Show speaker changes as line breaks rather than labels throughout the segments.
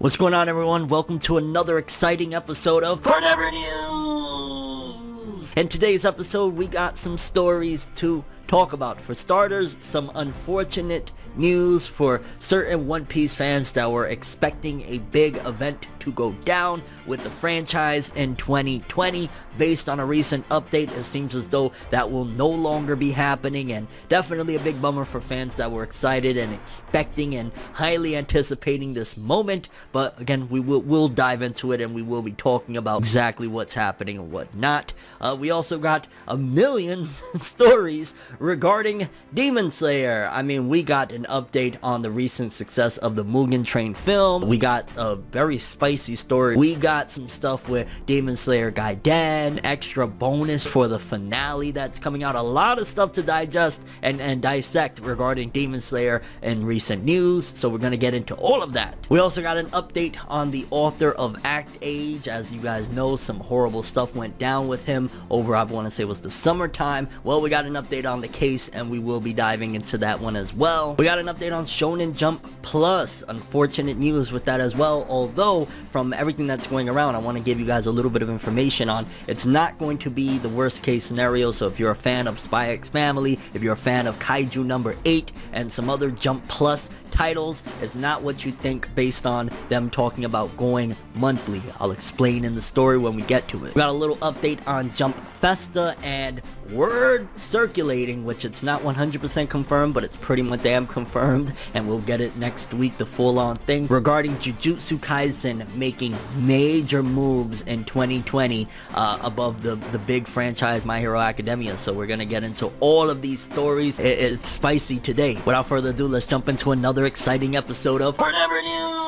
What's going on, everyone? Welcome to another exciting episode of FORNEVER News! In today's episode, we got some stories to talk about. For starters, some unfortunate news for certain One Piece fans that were expecting a big event to go down with the franchise in 2020. Based on a recent update, it seems as though that will no longer be happening, and definitely a big bummer for fans that were excited and expecting and highly anticipating this moment. But again, we'll dive into it, and we will be talking about exactly what's happening and what not. We also got a million stories regarding Demon Slayer. I mean, we got an update on the recent success of the Mugen Train film. We got a very spicy story. We got some stuff with Demon Slayer Gaiden, extra bonus for the finale that's coming out. A lot of stuff to digest and dissect regarding Demon Slayer in recent news, so we're gonna get into all of that. We also got an update on the author of Act Age. As you guys know, some horrible stuff went down with him over, I want to say it was the summertime. Well, we got an update on the case, and we will be diving into that one as well. We got an update on Shonen Jump Plus. Unfortunate news with that as well, although from everything that's going around, I want to give you guys a little bit of information on it's not going to be the worst case scenario. So if you're a fan of Spy X Family, if you're a fan of Kaiju number 8 and some other Jump Plus titles, it's not what you think based on them talking about going monthly. I'll explain in the story when we get to it. We got a little update on Jump Festa, and word circulating, which it's not 100% confirmed, but it's pretty much damn confirmed, and we'll get it next week, the full-on thing, regarding Jujutsu Kaisen making major moves in 2020 above the big franchise My Hero Academia. So we're gonna get into all of these stories. It's spicy today. Without further ado, let's jump into another exciting episode of FORNEVER News!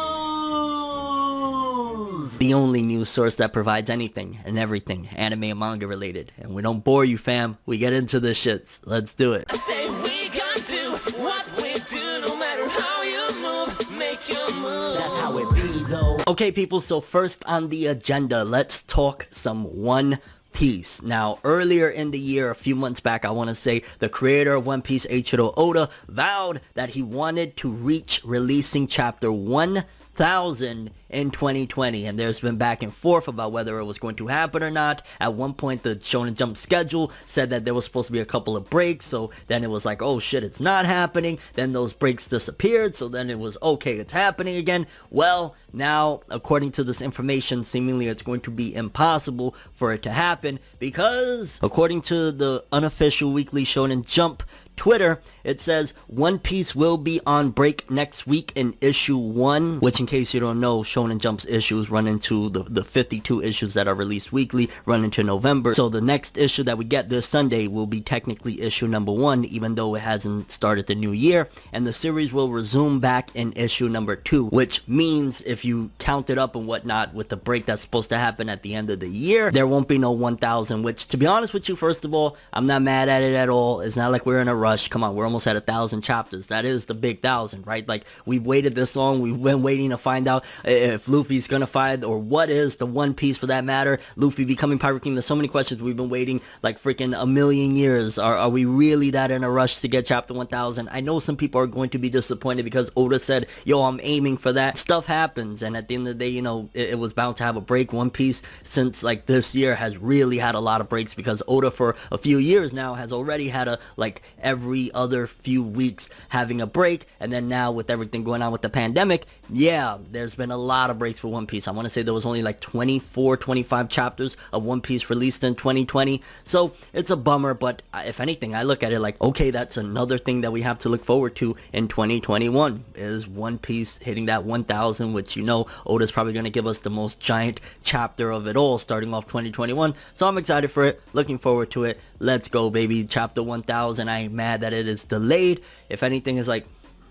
The only news source that provides anything and everything anime and manga related. And we don't bore you, fam. We get into the shits. Let's do it.
I say we gonna do what we do, no matter how you move, make your move. That's how it be, though.
Okay, people, so first on the agenda, let's talk some One Piece. Now, earlier in the year, a few months back, I want to say, the creator of One Piece, Eiichiro Oda, vowed that he wanted to reach releasing chapter 1000 in 2020, and there's been back and forth about whether it was going to happen or not. At one point, the Shonen Jump schedule said that there was supposed to be a couple of breaks, so then it was like, oh shit, it's not happening. Then those breaks disappeared, so then it was, okay, it's happening again. Well, now, according to this information, seemingly it's going to be impossible for it to happen, because according to the unofficial weekly Shonen Jump Twitter, it says One Piece will be on break next week in issue 1, which, in case you don't know, Shonen Jump's issues run into the 52 issues that are released weekly, run into November. So the next issue that we get this Sunday will be technically issue number 1, even though it hasn't started the new year, and the series will resume back in issue number 2, which means if you count it up and whatnot with the break that's supposed to happen at the end of the year, there won't be no 1000, which, to be honest with you, first of all, I'm not mad at it at all. It's not like we're in a rush. Come on, we're almost at 1,000 chapters. That is the big 1,000, right? Like, we've waited this long. We've been waiting to find out if Luffy's gonna find, or what is the One Piece for that matter, Luffy becoming Pirate King. There's so many questions. We've been waiting like freaking a million years. Are we really that in a rush to get chapter 1000? I know some people are going to be disappointed because Oda said, yo, I'm aiming for that. Stuff happens, and at the end of the day, you know, it was bound to have a break. One Piece, since like this year, has really had a lot of breaks because Oda for a few years now has already had a, like, every other few weeks having a break, and then now with everything going on with the pandemic, yeah, there's been a lot of breaks for One Piece. I want to say there was only like 24, 25 chapters of One Piece released in 2020, so it's a bummer, but if anything, I look at it like, okay, that's another thing that we have to look forward to in 2021, is One Piece hitting that 1000, which, you know, Oda's probably going to give us the most giant chapter of it all starting off 2021, so I'm excited for it, looking forward to it. Let's go, baby. Chapter 1000. I ain't mad that it is delayed. If anything, is like,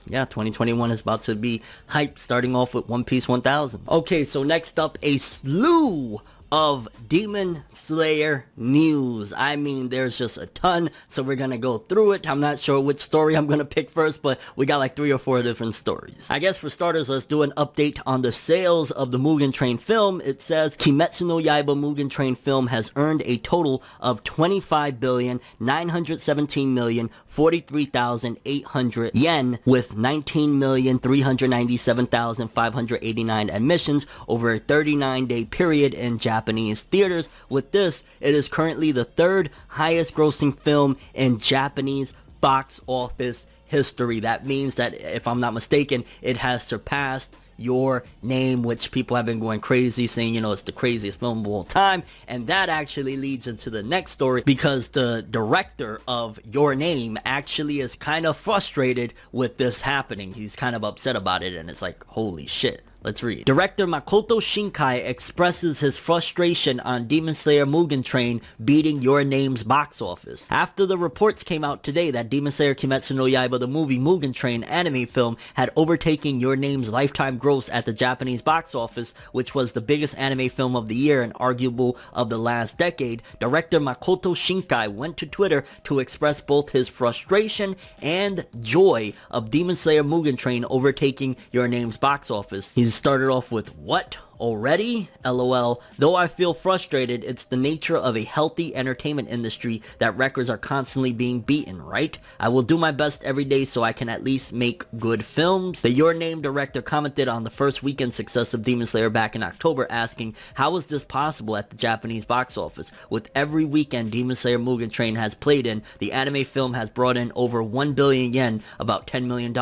yeah, 2021 is about to be hype, starting off with One Piece 1000. Okay, so next up, a slew of Demon Slayer news. I mean, there's just a ton, so we're gonna go through it. I'm not sure which story I'm gonna pick first, but we got like 3 or 4 different stories. I guess for starters, let's do an update on the sales of the Mugen Train film. It says Kimetsu no Yaiba Mugen Train film has earned a total of 25,917,043,800 yen with 19,397,589 admissions over a 39-day period in Japanese theaters. With this, it is currently the 3rd highest grossing film in Japanese box office history. That means that, if I'm not mistaken, it has surpassed Your Name, which people have been going crazy saying, you know, it's the craziest film of all time. And that actually leads into the next story, because the director of Your Name actually is kind of frustrated with this happening. He's kind of upset about it, and it's like, holy shit. Let's read. Director Makoto Shinkai expresses his frustration on Demon Slayer Mugen Train beating Your Name's box office. After the reports came out today that Demon Slayer Kimetsu no Yaiba the movie Mugen Train anime film had overtaken Your Name's lifetime gross at the Japanese box office, which was the biggest anime film of the year and arguable of the last decade, director Makoto Shinkai went to Twitter to express both his frustration and joy of Demon Slayer Mugen Train overtaking Your Name's box office. He's started off with, "What? Already? LOL. Though I feel frustrated, it's the nature of a healthy entertainment industry that records are constantly being beaten, right? I will do my best every day so I can at least make good films." The Your Name director commented on the first weekend success of Demon Slayer back in October, asking, "How is this possible at the Japanese box office? With every weekend Demon Slayer Mugen Train has played in, the anime film has brought in over 1 billion yen, about $10 million,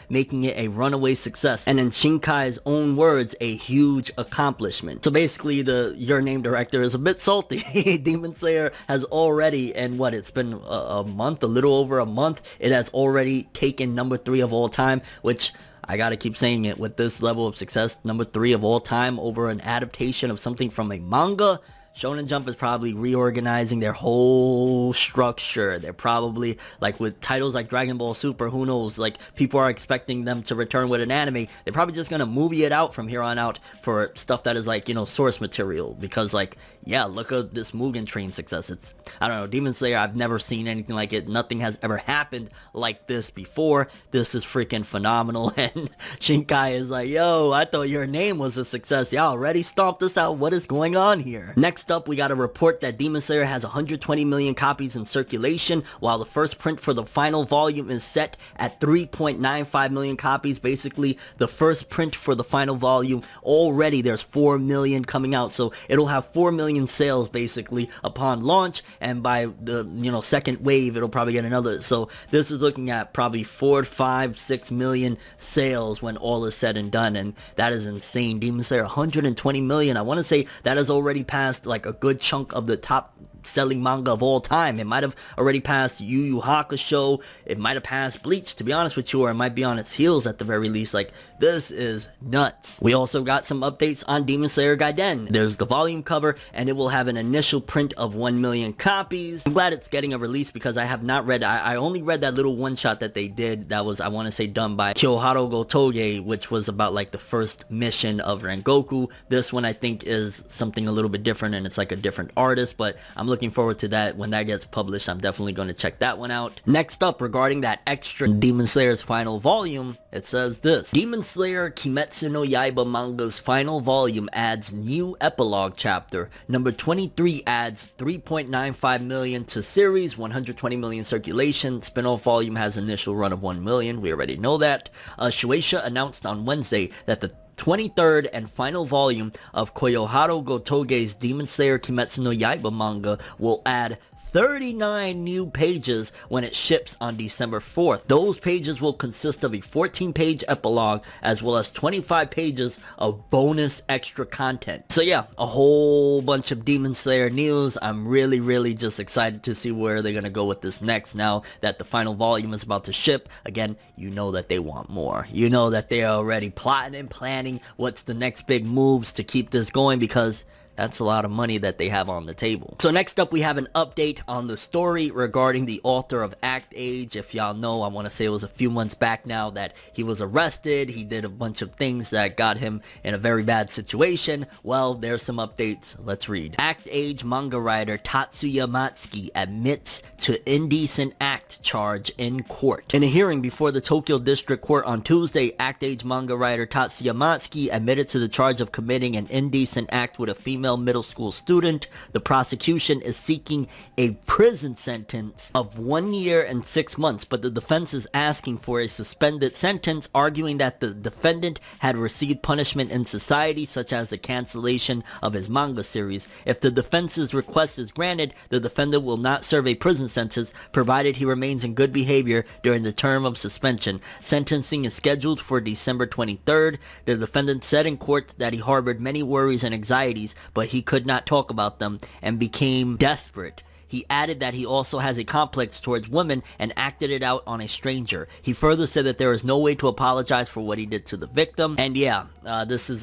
making it a runaway success, and in Shinkai's own words, a huge accomplishment." So basically, the Your Name director is a bit salty. Demon Slayer has already, and what, it's been a month, a little over a month, it has already taken number 3 of all time, which I gotta keep saying it, with this level of success, number 3 of all time over an adaptation of something from a manga. Shonen Jump is probably reorganizing their whole structure. They're probably, like with titles like Dragon Ball Super, who knows, like people are expecting them to return with an anime. They're probably just gonna movie it out from here on out for stuff that is like, you know, source material. Because like, yeah, look at this Mugen Train success. It's, I don't know, Demon Slayer, I've never seen anything like it. Nothing has ever happened like this before. This is freaking phenomenal. And Shinkai is like, yo, I thought Your Name was a success. Y'all already stomped us out. What is going on here? Next up, we got a report that Demon Slayer has 120 million copies in circulation, while the first print for the final volume is set at 3.95 million copies. Basically, the first print for the final volume, already there's 4 million coming out, so it'll have 4 million sales basically upon launch, and by the, you know, second wave, it'll probably get another. So this is looking at probably 4, 5, 6 million sales when all is said and done, and that is insane. Demon Slayer 120 million. I want to say that has already passed like a good chunk of the top selling manga of all time. It might have already passed Yu Yu Hakusho, it might have passed Bleach, to be honest with you, or it might be on its heels at the very least. Like, this is nuts. We also got some updates on Demon Slayer Gaiden. There's the volume cover, and it will have an initial print of 1 million copies. I'm glad it's getting a release, because I have not read, I only read that little one shot that they did that was, I want to say, done by Kyoharo Gotoge, which was about like the first mission of Rengoku. This one I think is something a little bit different, and it's like a different artist, but I'm looking forward to that. When that gets published, I'm definitely going to check that one out. Next up, regarding that extra Demon Slayer's final volume, it says this: Demon Slayer Kimetsu no Yaiba manga's final volume adds new epilogue chapter. Number 23 adds 3.95 million to series, 120 million circulation. Spin-off volume has initial run of 1 million. We already know that. Shueisha announced on Wednesday that the 23rd and final volume of Kyoharo Gotoge's Demon Slayer Kimetsu no Yaiba manga will add 39 new pages when it ships on December 4th. Those pages will consist of a 14-page epilogue as well as 25 pages of bonus extra content. So yeah, a whole bunch of Demon Slayer news. I'm really just excited to see where they're gonna go with this next, now that the final volume is about to ship. Again, you know that they want more. You know that they are already plotting and planning what's the next big moves to keep this going, because That's a lot of money that they have on the table. So next up, we have an update on the story regarding the author of Act Age. If y'all know, I want to say it was a few months back now that he was arrested. He did a bunch of things that got him in a very bad situation. Well, there's some updates. Let's read. Act Age manga writer Tatsuya Matsuki admits to indecent act charge in court. In a hearing before the Tokyo District Court on Tuesday, Act Age manga writer Tatsuya Matsuki admitted to the charge of committing an indecent act with a female middle school student. The prosecution is seeking a prison sentence of 1 year and 6 months, but the defense is asking for a suspended sentence, arguing that the defendant had received punishment in society, such as the cancellation of his manga series. If the defense's request is granted, the defendant will not serve a prison sentence, provided he remains in good behavior during the term of suspension. Sentencing is scheduled for December 23rd. The defendant said in court that he harbored many worries and anxieties, but he could not talk about them and became desperate. He added that he also has a complex towards women and acted it out on a stranger. He further said that there is no way to apologize for what he did to the victim. And yeah, this is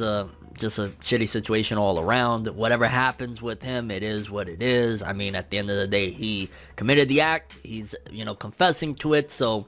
just a shitty situation all around. Whatever happens with him, it is what it is. I mean, at the end of the day, he committed the act. He's, confessing to it. So,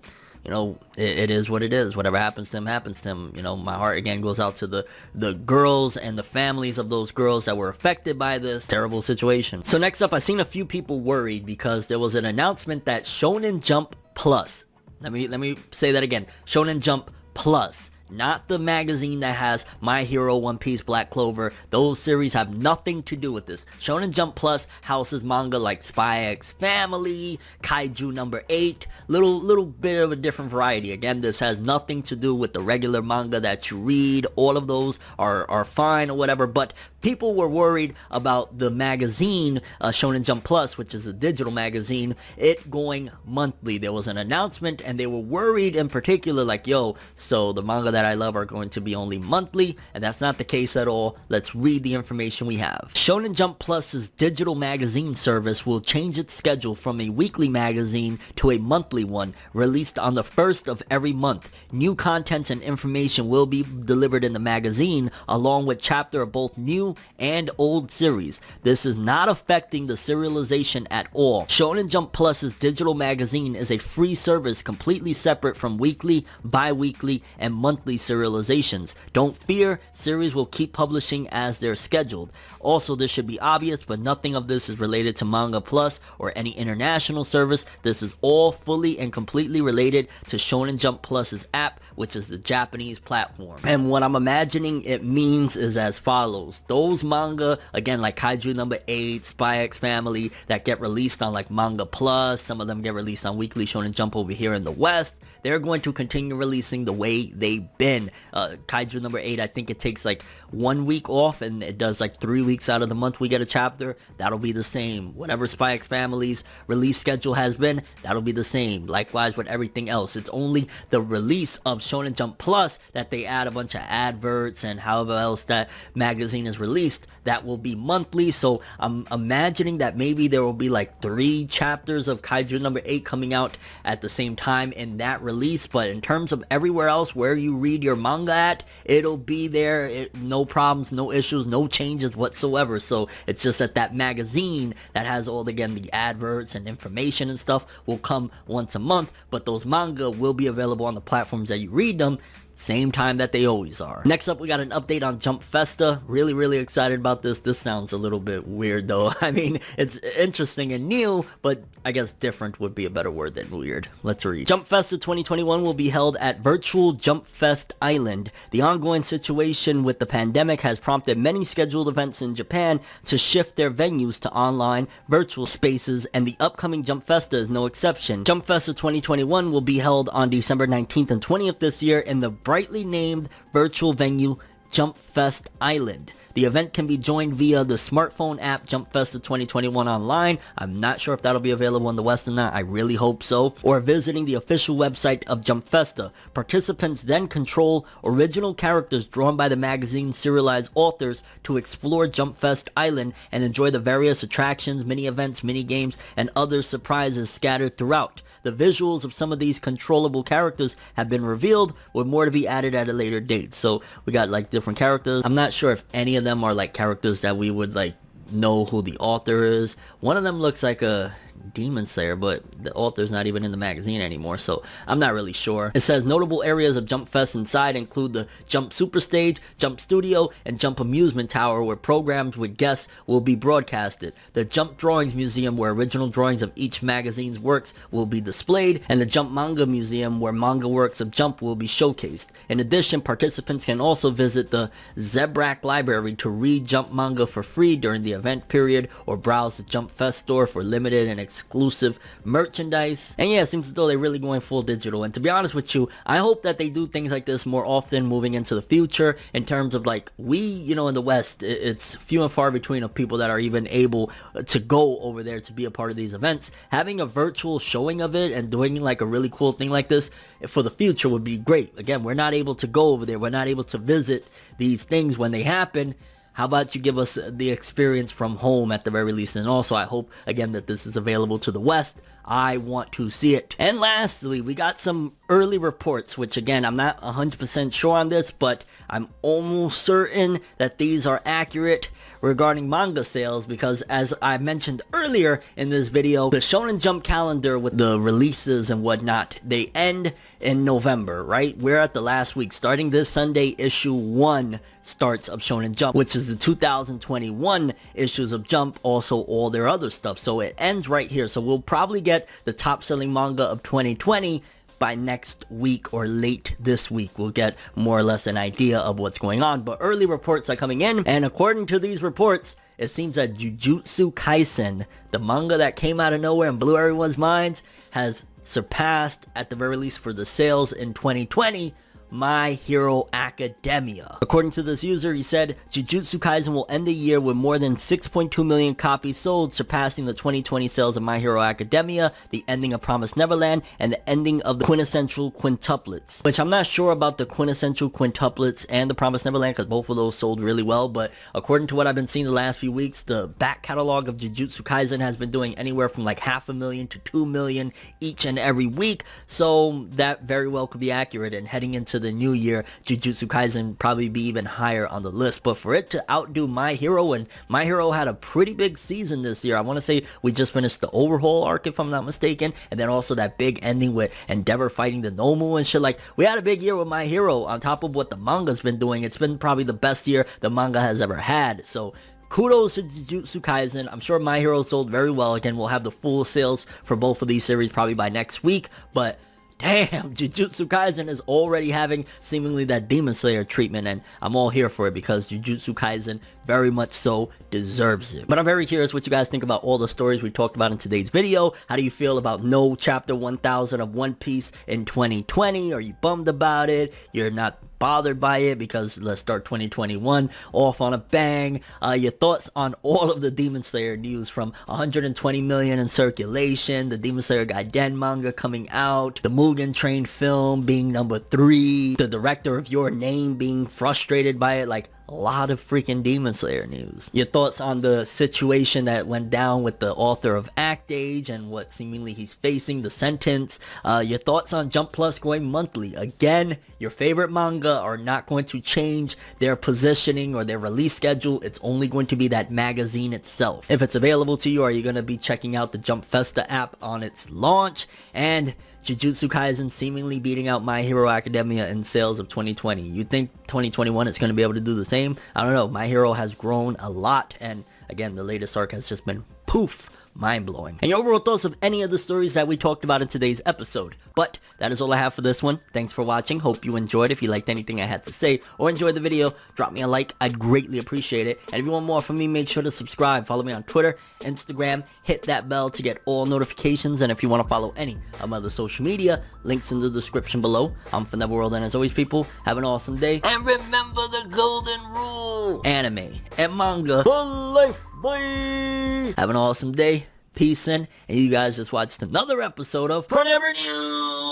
it is what it is. Whatever happens to him, happens to him. My heart again goes out to the girls and the families of those girls that were affected by this terrible situation. So next up, I seen a few people worried because there was an announcement that Shonen Jump Plus, let me say that again, Shonen Jump Plus, not the magazine that has My Hero, One Piece, Black Clover. Those series have nothing to do with this. Shonen Jump Plus houses manga like Spy X Family, Kaiju number 8, little bit of a different variety. Again, this has nothing to do with the regular manga that you read. All of those are fine or whatever, but people were worried about the magazine, Shonen Jump Plus, which is a digital magazine, it going monthly. There was an announcement and they were worried in particular, like, yo, so the manga that I love are going to be only monthly, and that's not the case at all. Let's read the information we have. Shonen Jump Plus's digital magazine service will change its schedule from a weekly magazine to a monthly one, released on the first of every month. New contents and information will be delivered in the magazine, along with chapter of both new and old series. This is not affecting the serialization at all. Shonen Jump Plus's digital magazine is a free service completely separate from weekly, bi-weekly, and monthly serializations. Don't fear, series will keep publishing as they're scheduled. Also, this should be obvious, but nothing of this is related to Manga Plus or any international service. This is all fully and completely related to Shonen Jump Plus's app, which is the Japanese platform. And what I'm imagining it means is as follows. Those manga, again, like Kaiju number 8, Spy X Family, that get released on like Manga Plus, some of them get released on Weekly Shonen Jump over here in the West, they're going to continue releasing the way they've been. Kaiju number 8, I think it takes like 1 week off, and it does like 3 weeks out of the month we get a chapter. That'll be the same. Whatever Spy X Family's release schedule has been, that'll be the same. Likewise with everything else. It's only the release of Shonen Jump Plus that they add a bunch of adverts and however else that magazine is released, that will be monthly. So I'm imagining that maybe there will be like 3 chapters of Kaiju number 8 coming out at the same time in that release. But in terms of everywhere else where you read your manga at, it'll be there. No problems, no issues, no changes whatsoever. So it's just that magazine that has all, again, the adverts and information and stuff will come once a month, but those manga will be available on the platforms that you read them same time that they always are. Next up, we got an update on Jump Festa. Really excited about this. This sounds a little bit weird though. I mean, it's interesting and new, but I guess different would be a better word than weird. Let's read. Jump Festa 2021 will be held at virtual Jump Fest Island. The ongoing situation with the pandemic has prompted many scheduled events in Japan to shift their venues to online virtual spaces, and the upcoming Jump Festa is no exception. Jump Festa 2021 will be held on December 19th and 20th this year in the brightly named virtual venue Jump Fest Island. The event can be joined via the smartphone app Jump Festa 2021 online. I'm not sure if that'll be available in the West or not. I really hope so. Or visiting the official website of Jump Festa. Participants then control original characters drawn by the magazine's serialized authors to explore Jump Fest Island and enjoy the various attractions, mini events, mini games, and other surprises scattered throughout. The visuals of some of these controllable characters have been revealed, with more to be added at a later date. So we got like different characters. I'm not sure if any of them are like characters that we would like know who the author is. One of them looks like a Demon Slayer, but the author's not even in the magazine anymore, so I'm not really sure. It says notable areas of Jump Fest inside include the Jump Super Stage, Jump Studio, and Jump Amusement Tower, where programs with guests will be broadcasted. The Jump Drawings Museum, where original drawings of each magazine's works will be displayed, and the Jump Manga Museum, where manga works of Jump will be showcased. In addition, participants can also visit the Zebrak Library to read Jump manga for free during the event period, or browse the Jump Fest store for limited and exclusive merchandise. And yeah, it seems as though they're really going full digital. And to be honest with you, I hope that they do things like this more often moving into the future, in terms of like, we, you know, in the West, it's few and far between of people that are even able to go over there to be a part of these events. Having a virtual showing of it and doing like a really cool thing like this for the future would be great. Again, we're not able to go over there. We're not able to visit these things when they happen. How about you give us the experience from home at the very least? And also, I hope, again, that this is available to the West. I want to see it. And lastly, we got some early reports, which again, I'm not 100% sure on this, but I'm almost certain that these are accurate regarding manga sales, because as I mentioned earlier in this video, the Shonen Jump calendar with the releases and whatnot, they end in November, right? We're at the last week. Starting this Sunday, issue 1 starts of Shonen Jump, which is the 2021 issues of Jump, also all their other stuff. So it ends right here. So we'll probably get the top selling manga of 2020 by next week or late this week. We'll get more or less an idea of what's going on, but early reports are coming in, and according to these reports, it seems that Jujutsu Kaisen, the manga that came out of nowhere and blew everyone's minds, has surpassed, at the very least for the sales in 2020, My Hero Academia. According to this user, he said, Jujutsu Kaisen will end the year with more than 6.2 million copies sold, surpassing the 2020 sales of My Hero Academia, the ending of Promised Neverland, and the ending of the quintessential quintuplets. Which I'm not sure about the quintessential quintuplets and the Promised Neverland, because both of those sold really well, but according to what I've been seeing the last few weeks, the back catalog of Jujutsu Kaisen has been doing anywhere from like 500,000 to 2 million each and every week, so that very well could be accurate, and heading into the new year, Jujutsu Kaisen probably be even higher on the list. But for it to outdo My Hero, and My Hero had a pretty big season this year. I want to say we just finished the overhaul arc, if I'm not mistaken, and then also that big ending with Endeavor fighting the Nomu and shit. Like, we had a big year with My Hero on top of what the manga's been doing. It's been probably the best year the manga has ever had. So kudos to Jujutsu Kaisen. I'm sure My Hero sold very well. Again, we'll have the full sales for both of these series probably by next week, but damn, Jujutsu Kaisen is already having seemingly that Demon Slayer treatment, and I'm all here for it because Jujutsu Kaisen very much so deserves it. But I'm very curious what you guys think about all the stories we talked about in today's video. How do you feel about no chapter 1000 of One Piece in 2020? Are you bummed about it? You're not bothered by it? Because let's start 2021 off on a bang. Your thoughts on all of the Demon Slayer news, from 120 million in circulation, the Demon Slayer Gaiden manga coming out, the Mugen Train film being number 3, the director of Your Name being frustrated by it. Like, a lot of freaking Demon Slayer news. Your thoughts on the situation that went down with the author of Act Age and what seemingly he's facing, the sentence. Your thoughts on Jump Plus going monthly. Again, your favorite manga are not going to change their positioning or their release schedule. It's only going to be that magazine itself. If it's available to you, are you going to be checking out the Jump Festa app on its launch? And Jujutsu Kaisen seemingly beating out My Hero Academia in sales of 2020. You think 2021 is going to be able to do the same? I don't know. My Hero has grown a lot, and again, the latest arc has just been poof, mind-blowing. And your overall thoughts of any of the stories that we talked about in today's episode. But that is all I have for this one. Thanks for watching. Hope you enjoyed. If you liked anything I had to say or enjoyed the video, drop me a like. I'd greatly appreciate it. And if you want more from me, make sure to subscribe. Follow me on Twitter, Instagram. Hit that bell to get all notifications. And if you want to follow any of my other social media, links in the description below. I'm ForneverWorld, and as always, people, have an awesome day. And remember the golden rule: anime and manga for life, boy! Have an awesome day. Peace in, and you guys just watched another episode of FORNEVER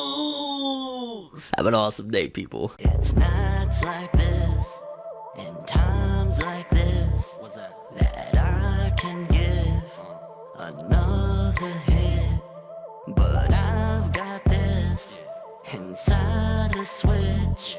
News. Have an awesome day, people.
It's nights like this, and times like this, that I can give another hit. But I've got this inside a switch.